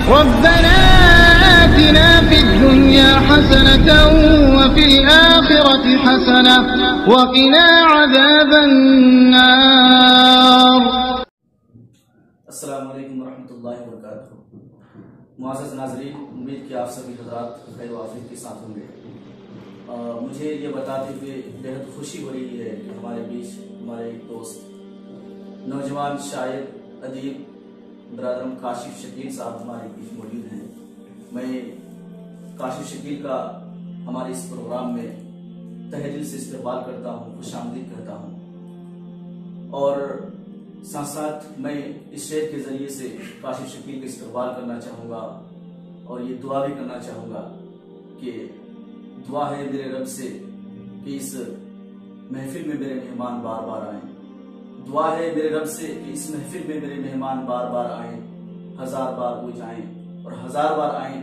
ربنا آتنا في الدنيا حسنة وفي الآخرة حسنة وقنا عذاب النار. السلام علیکم ورحمۃ اللہ وبرکاتہ. معزز ناظرین، امید کہ آپ سبھی حضرات خیر و عافیت کے ساتھ ہوں گے. مجھے یہ بتاتے ہوئے بےحد خوشی ہو رہی ہے کہ ہمارے بیچ ہمارے ایک دوست نوجوان شاعر ادیب برادرم کاشف شکیل صاحب ہمارے بیچ موجود ہیں. میں کاشف شکیل کا ہمارے اس پروگرام میں تہہ دل سے استقبال کرتا ہوں، خوش آمدید کہتا ہوں، اور ساتھ ساتھ میں اس شعر کے ذریعے سے کاشف شکیل کا استقبال کرنا چاہوں گا اور یہ دعا بھی کرنا چاہوں گا کہ دعا ہے میرے رب سے کہ اس محفل میں میرے مہمان بار بار آئیں. دعا ہے میرے رب سے کہ اس محفل میں میرے مہمان بار بار آئیں، ہزار بار وہ جائیں اور ہزار بار آئیں.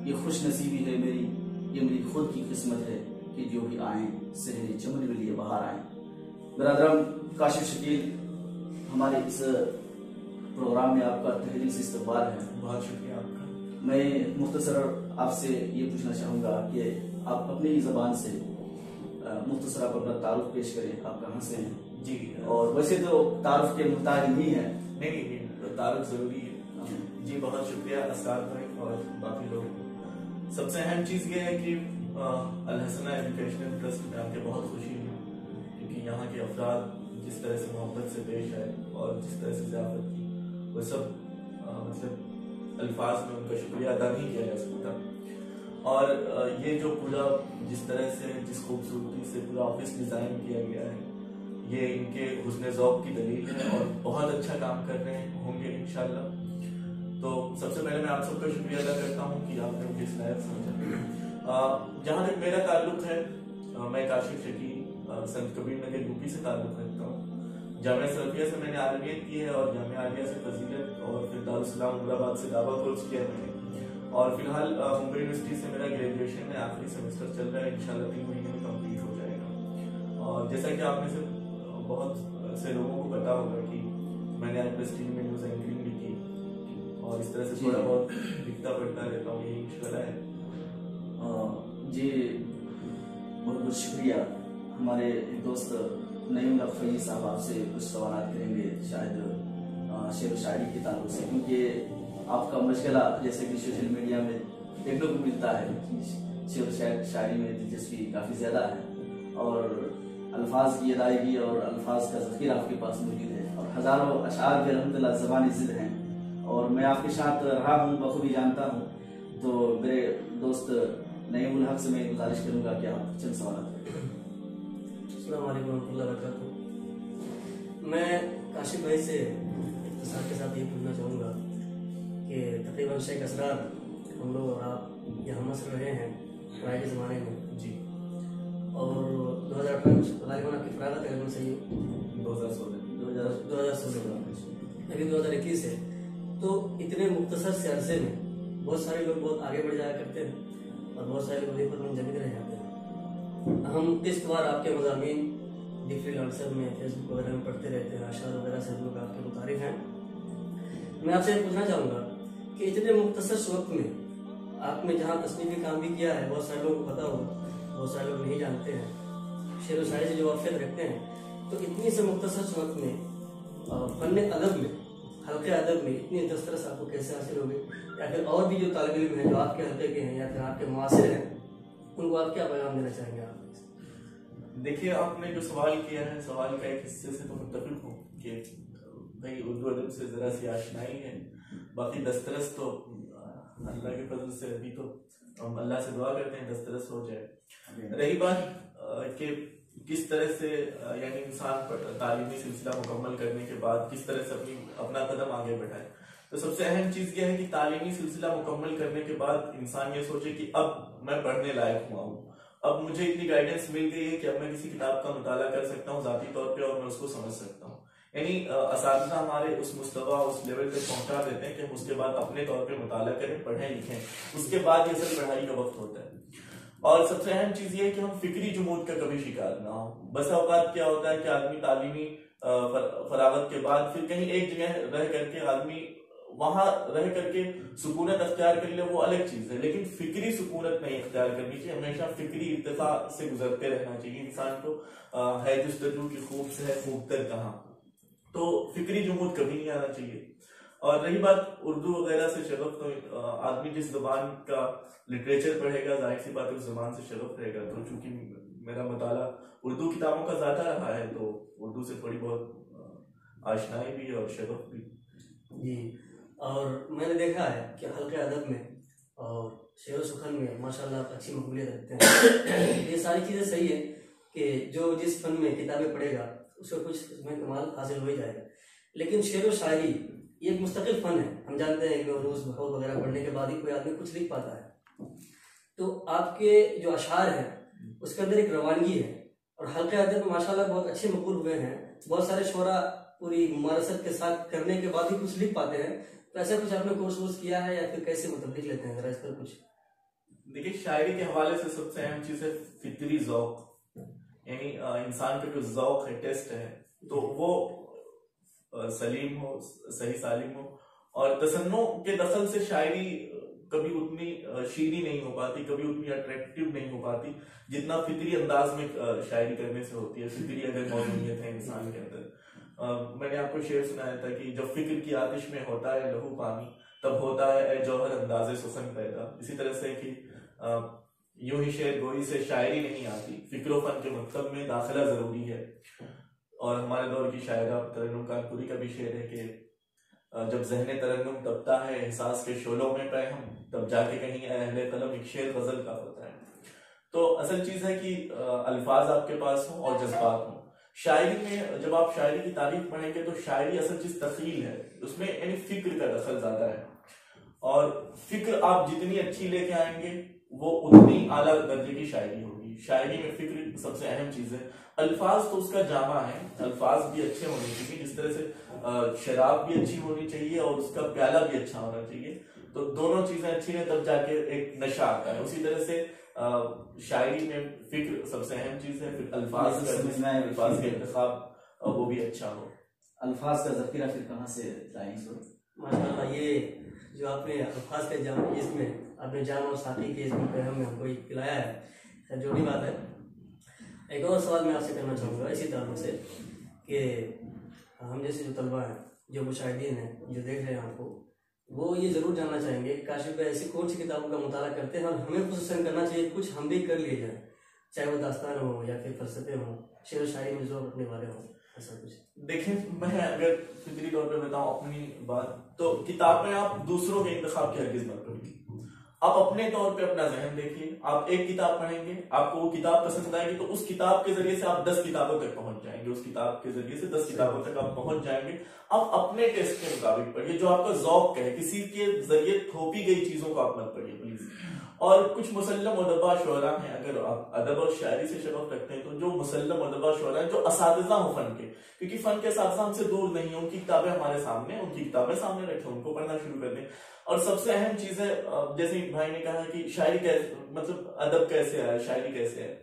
یہ خوش نصیبی ہے میری، یہ میری خود کی قسمت ہے کہ جو بھی آئیں صحن چمن کے لیے باہر آئیں. برادرم کاشف شکیل، ہمارے اس پروگرام میں آپ کا تہہ دل سے استقبال ہے. بہت شکریہ آپ کا. میں مختصر آپ سے یہ پوچھنا چاہوں گا کہ آپ اپنی زبان سے مختصر آپ اپنا تعارف پیش کریں. آپ کہاں سے ہیں؟ جی، اور ویسے تو تعارف کے محتاج نہیں ہے. نہیں، تعارف ضروری ہے. جی بہت شکریہ اسرار بھائی اور باقی لوگ. سب سے اہم چیز یہ ہے کہ الحسنہ ایجوکیشنل ٹرسٹ میں آ کے بہت خوشی ہوئی، کیونکہ یہاں کے افراد جس طرح سے محبت سے پیش آئے اور جس طرح سے ضیافت کی، وہ سب مطلب الفاظ میں ان کا شکریہ ادا نہیں کیا جا سکتا. اور یہ جو پورا جس طرح سے جس خوبصورتی سے پورا آفس ڈیزائن کیا گیا ہے، یہ ان کے حسن ذوق کی دلیل ہے اور بہت اچھا کام کر رہے ہوں گے انشاءاللہ. تو سب سے پہلے میں آپ سب کا شکریہ ادا کرتا ہوں کہ آپ نے مجھے اس لائق سمجھا. جہاں تک میرا تعلق ہے، میں کاشف شکیل سنت کبیر نگر یوپی سے تعلق رکھتا ہوں. جامعہ سلفیہ سے میں نے عالمیت کی ہے اور جامعہ عالیہ سے فضیلت اور پھر دارالسلام امید آباد سے دعویٰ کورس کیا میں نے. اور فی الحال ممبئی یونیورسٹی سے میرا گریجویشن میں آخری سیمسٹر چل رہا ہے، انشاءاللہ 3 مہینے میں کمپلیٹ ہو جائے گا. اور جیسا کہ آپ میں سے بہت سے لوگوں کو پتا ہوگا کہ میں نے IPST میں نیوز اینکرنگ بھی کی اور اس طرح سے تھوڑا بہت لکھتا پڑھتا رہتا ہوں. یہی مشغلہ ہے. جی بہت بہت شکریہ. ہمارے ایک دوست نعیم الفیض صاحب آپ سے کچھ سوالات کریں گے شاید شعر و شاعری کے تعلق سے، کیونکہ آپ کا مشغلہ جیسے کہ سوشل میڈیا میں دیکھنے کو ملتا ہے شعر و شاعری میں دلچسپی کافی زیادہ ہے اور الفاظ کی ادائیگی اور الفاظ کا ذخیرہ آپ کے پاس موجود ہے اور ہزاروں اشعار بھی الحمدللہ زبانی ضد ہیں اور میں آپ کے ساتھ رہا ہوں، بخوبی جانتا ہوں. تو میرے دوست نعیم الحق سے میں گزارش کروں گا کہ آپ چند سوالات کریں. السلام علیکم ورحمۃ اللہ وبرکاتہ. میں کاشف بھائی سے اختصار کے ساتھ یہ پوچھنا چاہوں گا کہ تقریباً شیخ اسرار ہم لوگ اور آپ یہ ہم مصر رہے ہیں پڑھائی کے زمانے میں. جی. اور 2018 میں غالباً آپ کی فراغت ہے، اگر صحیح 2016 ابھی 2021 ہے. تو اتنے مختصر سے عرصے میں بہت سارے لوگ بہت آگے بڑھ جایا کرتے ہیں اور بہت سارے لوگ وہیں پر منجمد رہ جاتے ہیں. ہم قسط وار آپ کے مضامین ڈفرینٹ آنسر میں فیس بک وغیرہ میں پڑھتے رہتے ہیں، اشعار وغیرہ سے ہم لوگ آپ کے متعارف ہیں. میں آپ سے یہ پوچھنا چاہوں گا کہ اتنے مختصر وقت میں آپ نے جہاں تصنیفی کام بھی کیا ہے، بہت سارے لوگوں کو پتا ہوگا، بہت سارے لوگ نہیں جانتے ہیں، شعر و شاعری سے جو واقفیت رکھتے ہیں، تو اتنی سے مختصر وقت میں فن ادب میں، حلقے ادب میں اتنی دسترس آپ کو کیسے حاصل ہوگی؟ یا پھر اور بھی جو طالب علم ہیں جو آپ کے حلقے کے ہیں یا پھر آپ کے معاصر ہیں، ان کو آپ کیا پیغام دینا چاہیں گے؟ آپ دیکھیے، آپ نے جو سوال کیا ہے، سوال کا ایک حصے سے تو متفق ہوں کہ بھائی اردو ادب سے ذرا سی آشنائی ہے، باقی دسترس تو اللہ کے فضل سے ابھی تو ہم اللہ سے دعا کرتے ہیں دسترس ہو جائے. رہی بات کہ کس طرح سے یعنی انسان تعلیمی سلسلہ مکمل کرنے کے بعد کس طرح سے اپنا قدم آگے بڑھائے، تو سب سے اہم چیز یہ ہے کہ تعلیمی سلسلہ مکمل کرنے کے بعد انسان یہ سوچے کہ اب میں پڑھنے لائق ہوا ہوں، اب مجھے اتنی گائیڈنس مل گئی ہے کہ اب میں کسی کتاب کا مطالعہ کر سکتا ہوں ذاتی طور پہ اور میں اس کو سمجھ سکتا ہوں. یعنی اساتذہ ہمارے اس مستویٰ اس لیول تک پہنچا دیتے ہیں کہ ہم اس کے بعد اپنے طور پہ مطالعہ کریں، پڑھیں لکھیں، اس کے بعد یہ سب پڑھائی کا وقت ہوتا ہے. اور سب سے اہم چیز یہ ہے کہ ہم فکری جمود کا کبھی شکار نہ ہوں. بس اوقات کیا ہوتا ہے کہ آدمی تعلیمی فراغت کے بعد پھر کہیں ایک جگہ رہ کر کے آدمی وہاں رہ کر کے سکونت اختیار کر لے وہ الگ چیز ہے، لیکن فکری سکونت نہیں اختیار کرنی چاہیے، ہمیشہ فکری ارتقاء سے گزرتے رہنا چاہیے انسان کو۔ ہے جستجو کی خوب سے ہے خوب تر کہاں، تو فکری جمود کبھی نہیں آنا چاہیے۔ اور رہی بات اردو وغیرہ سے شغف، تو آدمی جس زبان کا لٹریچر پڑھے گا ظاہر سی بات ہے اس زبان سے شغف رہے گا، تو چونکہ میرا مطالعہ اردو کتابوں کا زیادہ رہا ہے تو اردو سے تھوڑی بہت آشنائی بھی اور شغف بھی۔ جی، اور میں نے دیکھا ہے کہ حلقہ ادب میں اور شعر و سخن میں ماشاءاللہ آپ اچھی مقبولیت رکھتے ہیں۔ یہ ساری چیزیں صحیح ہے کہ جو جس فن میں کتابیں پڑھے گا اس کو کچھ اس میں کمال حاصل ہو ہی جائے گا، لیکن شعر و شاعری یہ ایک مستقل فن ہے۔ ہم جانتے ہیں کہ روز بحور وغیرہ پڑھنے کے بعد ہی کوئی آدمی کچھ لکھ پاتا ہے، تو آپ کے جو اشعار ہیں اس کے اندر ایک روانگی ہے، اور حلقہ ادب میں ماشاءاللہ بہت اچھے مقبول ہوئے ہیں۔ بہت سارے شعراء پوری ممارست کے ساتھ کرنے کے بعد ہی کچھ لکھ پاتے ہیں، تو ایسا کچھ آپ نے کورس وورس کیا ہے یا پھر کیسے لکھ لیتے ہیں ذرا اس پر کچھ؟ دیکھیے شاعری کے حوالے سے سب سے اہم چیز ہے فطری ذوق، یعنی انسان کا جو ذوق ہے، ٹیسٹ ہے، تو وہ سلیم ہو، صحیح سالم ہو، اور تصنع کے دخل سے شاعری کبھی اتنی شیریں نہیں ہو پاتی، کبھی اتنی اٹریکٹیو نہیں ہو پاتی جتنا فطری انداز میں شاعری کرنے سے ہوتی ہے۔ فطری اگر موجودیت ہے انسان کے اندر، میں نے آپ کو شعر سنایا تھا کہ جب فکر کی آتش میں ہوتا ہے لہو پانی، تب ہوتا ہے اے جوہر انداز سخن پیدا۔ اسی طرح سے کہ یوں ہی شعر گوئی سے شاعری نہیں آتی، فکر و فن کے مکتب میں داخلہ ضروری ہے۔ اور ہمارے دور کی شاعرہ ترنم کانپوری کا بھی شعر ہے کہ جب ذہن ترنم تبتا ہے احساس کے شعلوں میں پیہم، تب جا کے کہیں اہل قلم ایک شعر غزل کا ہوتا ہے۔ تو اصل چیز ہے کہ الفاظ آپ کے پاس ہوں اور جذبات ہوں۔ شاعری میں جب آپ شاعری کی تاریخ پڑھیں گے تو شاعری اصل چیز تخیل ہے، اس میں یعنی فکر کا دخل زیادہ ہے، اور فکر آپ جتنی اچھی لے کے آئیں گے وہ اتنی اعلیٰ درجے کی شاعری ہوگی۔ شاعری میں فکر سب سے اہم چیز ہے۔ الفاظ تو اس کا جامع ہے، الفاظ بھی اچھے ہونے چاہیے، جس طرح سے شراب بھی اچھی ہونی چاہیے اور اس کا پیالہ بھی اچھا ہونا چاہیے، تو دونوں چیزیں اچھی ہیں تب جا کے ایک نشہ آتا ہے۔ اسی طرح سے شاعری میں فکر سب سے اہم چیز ہے، پھر الفاظ کا انتخاب وہ بھی اچھا ہو۔ الفاظ کا ذخیرہ پھر کہاں سے لائیں اس وقت؟ ماشاءاللہ یہ جو آپ نے الفاظ کے جام اس میں آپ نے جام اور ساتھی کے اس میں ہم کو پلایا ہے، جو بھی بات ہے۔ ایک اور سوال میں آپ سے کرنا چاہوں گا اسی تعلق سے کہ ہم جیسے جو طلبہ ہیں، جو مشاہدین ہیں، جو دیکھ رہے ہیں آپ کو، وہ یہ ضرور جاننا چاہیں گے کہ کاشف بھائی ایسی کون سی کتابوں کا مطالعہ کرتے ہیں، اور ہمیں خصوصاً کرنا چاہیے کچھ ہم بھی کر لیے جائیں، چاہے وہ داستان ہو یا پھر فلسفے ہوں، شعر و شاعری میں ذوق رکھنے والے ہوں، ایسا کچھ۔ دیکھیں میں اگر فطری طور پہ بتاؤں اپنی بات، تو کتابیں آپ دوسروں کے انتخاب کی ہرگز مت پڑھیے، آپ اپنے طور پہ اپنا ذہن دیکھیے۔ آپ ایک کتاب پڑھیں گے، آپ کو وہ کتاب پسند آئے گی تو اس کتاب کے ذریعے سے آپ 10 کتابوں تک پہنچ جائیں گے، اس کتاب کے ذریعے سے 10 کتابوں تک آپ پہنچ جائیں گے۔ آپ اپنے ٹیسٹ کے مطابق پڑھیے، جو آپ کا ذوق ہے، کسی کے ذریعے تھوپی گئی چیزوں کو آپ مت پڑھیے پلیز۔ اور کچھ مسلم ادبا شعراء ہیں، اگر آپ ادب اور شاعری سے شغف رکھتے ہیں تو جو مسلم ادبا شعراء ہیں، جو اساتذہ ہوں فن کے، کیونکہ فن کے اساتذہ ہم سے دور نہیں ہیں، ان کی کتابیں ہمارے سامنے، ان کی کتابیں سامنے رکھیں، ان کو پڑھنا شروع کر دیں۔ اور سب سے اہم چیز ہے، جیسے بھائی نے کہا کہ شاعری کیسے، مطلب ادب کیسے ہے، شاعری کیسے ہے،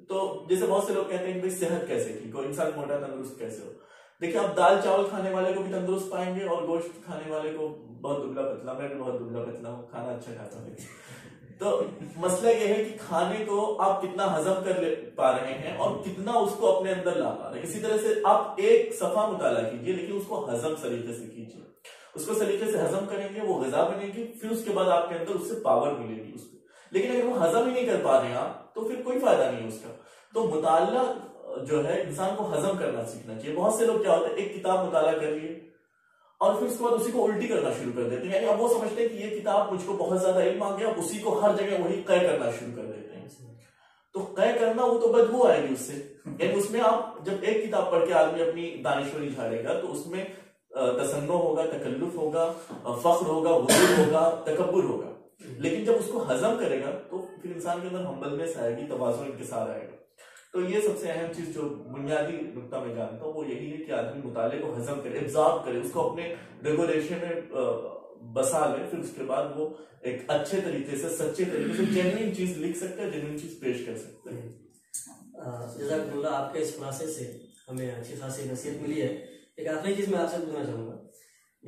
تو جیسے بہت سے لوگ کہتے ہیں کہ بھائی صحت کیسے ٹھیک ہو، انسان موٹا تندرست کیسے ہو۔ دیکھیں آپ دال چاول کھانے والے کو بھی تندرست پائیں گے اور گوشت کھانے والے کو بہت دبلا پتلا۔ میں بھی بہت دبلا پتلا ہوں، کھانا اچھا کھاتا ہوں، تو مسئلہ یہ ہے کہ کھانے کو آپ کتنا ہضم کر پا رہے ہیں اور کتنا اس کو اپنے اندر لا پا رہے ہیں۔ اسی طرح سے آپ ایک صفحہ مطالعہ کیجئے لیکن اس کو ہضم سلیقے سے کیجئے، اس کو سلیقے سے ہضم کریں گے، وہ غذا بنے گی، پھر اس کے بعد آپ کے اندر اس سے پاور ملے گی اس کو۔ لیکن اگر وہ ہضم ہی نہیں کر پا رہے ہیں آپ تو پھر کوئی فائدہ نہیں ہے اس کا۔ تو مطالعہ جو ہے انسان کو ہضم کرنا سیکھنا چاہیے۔ بہت سے لوگ کیا ہوتا ہے، ایک کتاب مطالعہ کر لیے اور پھر اس کے بعد اسی کو الٹی کرنا شروع کر دیتے ہیں، یعنی اب وہ سمجھتے ہیں کہ یہ کتاب مجھ کو بہت زیادہ علم آ گیا، اسی کو ہر جگہ وہی قے کرنا شروع کر دیتے ہیں۔ تو قے کرنا وہ تو بدبو آئے گی اس سے، یعنی اس میں آپ جب ایک کتاب پڑھ کے آدمی اپنی دانشوری جھاڑے گا تو اس میں تصنع ہوگا، تکلف ہوگا، فخر ہوگا، غرور ہوگا، تکبر ہوگا، لیکن جب اس کو ہضم کرے گا تو پھر انسان کے اندر ہمبلنس آئے گی، تواضع، انکسار آئے گا۔ تو یہ سب سے اہم چیز جو بنیادی نقطہ میں جانتا ہوں وہ یہی ہے کہ آدمی مطالعے کو ہضم کرے، ابزارب کرے، اس کو اپنے ریگولیشن میں بسا لے، پھر اس کے بعد وہ ایک اچھے طریقے سے، سچے طریقے سے جینوئن چیز لکھ سکتا ہے، جینوئن چیز پیش کر سکتا ہے۔ جزاک اللہ، آپ کے اس خلاصے سے ہمیں اچھی خاصی نصیحت ملی ہے۔ ایک آخری چیز میں آپ سے پوچھنا چاہوں گا،